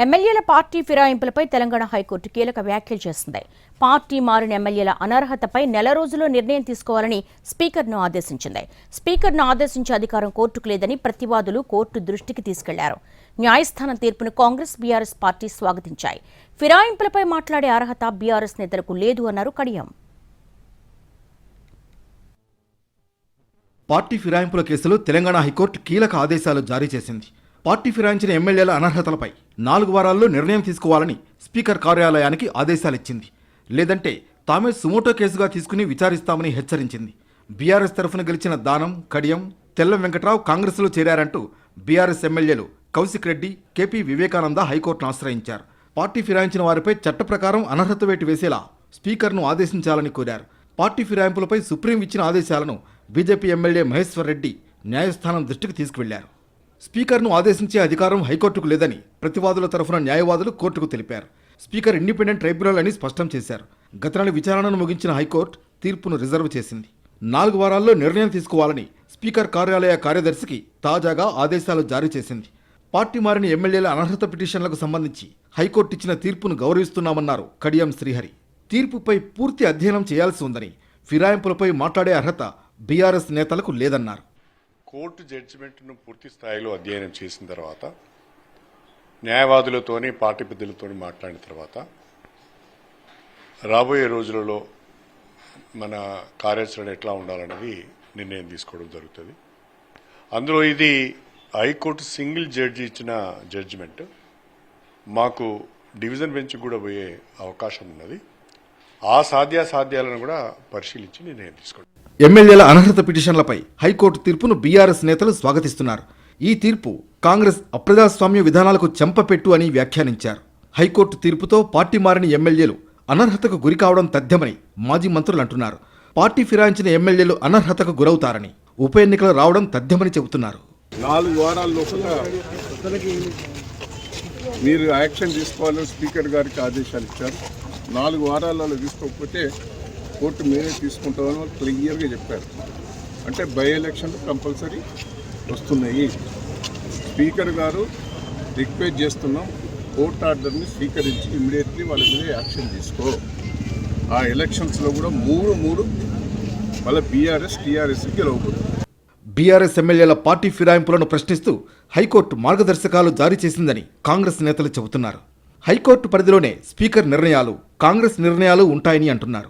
ఎమ్మెల్యేల party ఫిరాయింపులపై Telangana high court కీలక వ్యాఖ్యలు చేసింది. పార్టీ మారిన ఎమ్మెల్యేల అనర్హతపై నెల రోజుల్లో నిర్ణయం తీసుకోవాలని స్పీకర్ను ఆదేశించింది. స్పీకర్ను ఆదేశించే అధికారం కోర్టుకు లేదని ప్రతివాదులు కోర్టు దృష్టికి తీసుకెళ్లారు. న్యాయస్థానం తీర్పును కాంగ్రెస్, బీఆర్ఎస్ పార్టీ స్వాగతించాయి. ఫిరాయింపులపై మాట్లాడే అర్హత బీఆర్ఎస్ నేతలకు లేదు అన్నారు కడియం. పార్టీ ఫిరాయింపుల కేసులో తెలంగాణ హైకోర్టు కీలక ఆదేశాలు జారీ చేసింది. పార్టీ ఫిరాయించిన ఎమ్మెల్యేల అనర్హతలపై 4 వారాల్లో నిర్ణయం తీసుకోవాలని స్పీకర్ కార్యాలయానికి ఆదేశాలిచ్చింది. లేదంటే తామే సుమోటో కేసుగా తీసుకుని విచారిస్తామని హెచ్చరించింది. బీఆర్ఎస్ తరఫున గెలిచిన దానం, కడియం, తెల్లం వెంకట్రావు కాంగ్రెస్లో చేరారంటూ బీఆర్ఎస్ ఎమ్మెల్యేలు కౌశిక్ రెడ్డి, కేపీ వివేకానంద హైకోర్టును ఆశ్రయించారు. పార్టీ ఫిరాయించిన వారిపై చట్ట ప్రకారం అనర్హత వేటు వేసేలా స్పీకర్ను ఆదేశించాలని కోరారు. పార్టీ ఫిరాయింపులపై సుప్రీం ఇచ్చిన ఆదేశాలను బీజేపీ ఎమ్మెల్యే మహేశ్వర్ రెడ్డి న్యాయస్థానం దృష్టికి తీసుకువెళ్లారు. స్పీకర్ను ఆదేశించే అధికారం హైకోర్టుకు లేదని ప్రతివాదుల తరఫున న్యాయవాదులు కోర్టుకు తెలిపారు. స్పీకర్ ఇండిపెండెంట్ ట్రైబ్యునల్ అని స్పష్టం చేశారు. గత నెల విచారణను ముగించిన హైకోర్టు తీర్పును రిజర్వ్ చేసింది. 4 వారాల్లో నిర్ణయం తీసుకోవాలని స్పీకర్ కార్యాలయ కార్యదర్శికి తాజాగా ఆదేశాలు జారీ చేసింది. పార్టీ మారిన ఎమ్మెల్యేల అనర్హత పిటిషన్లకు సంబంధించి హైకోర్టు ఇచ్చిన తీర్పును గౌరవిస్తున్నామన్నారు కడియం శ్రీహరి. తీర్పుపై పూర్తి అధ్యయనం చేయాల్సి ఉందని, ఫిరాయింపులపై మాట్లాడే అర్హత బీఆర్ఎస్ నేతలకు లేదన్నారు. కోర్టు జడ్జిమెంట్ను పూర్తి స్థాయిలో అధ్యయనం చేసిన తర్వాత, న్యాయవాదులతోని పార్టీ పెద్దలతో మాట్లాడిన తర్వాత రాబోయే రోజులలో మన కార్యాచరణ ఎట్లా ఉండాలనేది నిర్ణయం తీసుకోవడం జరుగుతుంది. అందులో ఇది హైకోర్టు సింగిల్ జడ్జి ఇచ్చిన జడ్జిమెంట్. మాకు డివిజన్ బెంచ్ కూడా పోయే అవకాశం ఉన్నది. ఆ సాధ్యాసాధ్యాలను కూడా పరిశీలించి నిర్ణయం తీసుకోవడం. ఎమ్మెల్యేల అనర్హత పిటిషన్లపై హైకోర్టు తీర్పును బీఆర్ఎస్ నేతలు స్వాగతిస్తున్నారు. ఈ తీర్పు కాంగ్రెస్ అప్రజాస్వామ్య విధానాలకు చెంపపెట్టు అని వ్యాఖ్యానించారు. హైకోర్టు తీర్పుతో పార్టీ మారిన ఎమ్మెల్యేలు అనర్హతకు గురి కావడం తథ్యమని మాజీ మంత్రులు అంటున్నారు. పార్టీ ఫిరాయించిన ఎమ్మెల్యేలు అనర్హతకు గురవుతారని, ఉప ఎన్నికలు రావడం తథ్యమని చెబుతున్నారు. 4 వారాల లోపల మీరు యాక్షన్ తీసుకోవాలని స్పీకర్ గారికి ఆదేశాలు ఇచ్చారు. 4 వారాలలో తీసుకోకపోతే కోర్టు మీరే తీసుకుంటామని వాళ్ళు క్లియర్గా చెప్పారు. అంటే బై ఎలక్షన్లు కంపల్సరీ వస్తున్నాయి. స్పీకర్ గారు రిక్వెస్ట్ చేస్తున్నాం, కోర్టు ఆర్డర్ని స్వీకరించి ఇమ్మీడియట్లీ వాళ్ళ మీద యాక్షన్ తీసుకో. ఆ ఎలక్షన్స్లో కూడా 3 వాళ్ళ బీఆర్ఎస్, టీఆర్ఎస్కి గెలవబోతుంది. బీఆర్ఎస్ ఎమ్మెల్యేల పార్టీ ఫిరాయింపులను ప్రశ్నిస్తూ హైకోర్టు మార్గదర్శకాలు జారీ చేసిందని కాంగ్రెస్ నేతలు చెబుతున్నారు. హైకోర్టు పరిధిలోనే స్పీకర్ నిర్ణయాలు, కాంగ్రెస్ నిర్ణయాలు ఉంటాయని అంటున్నారు.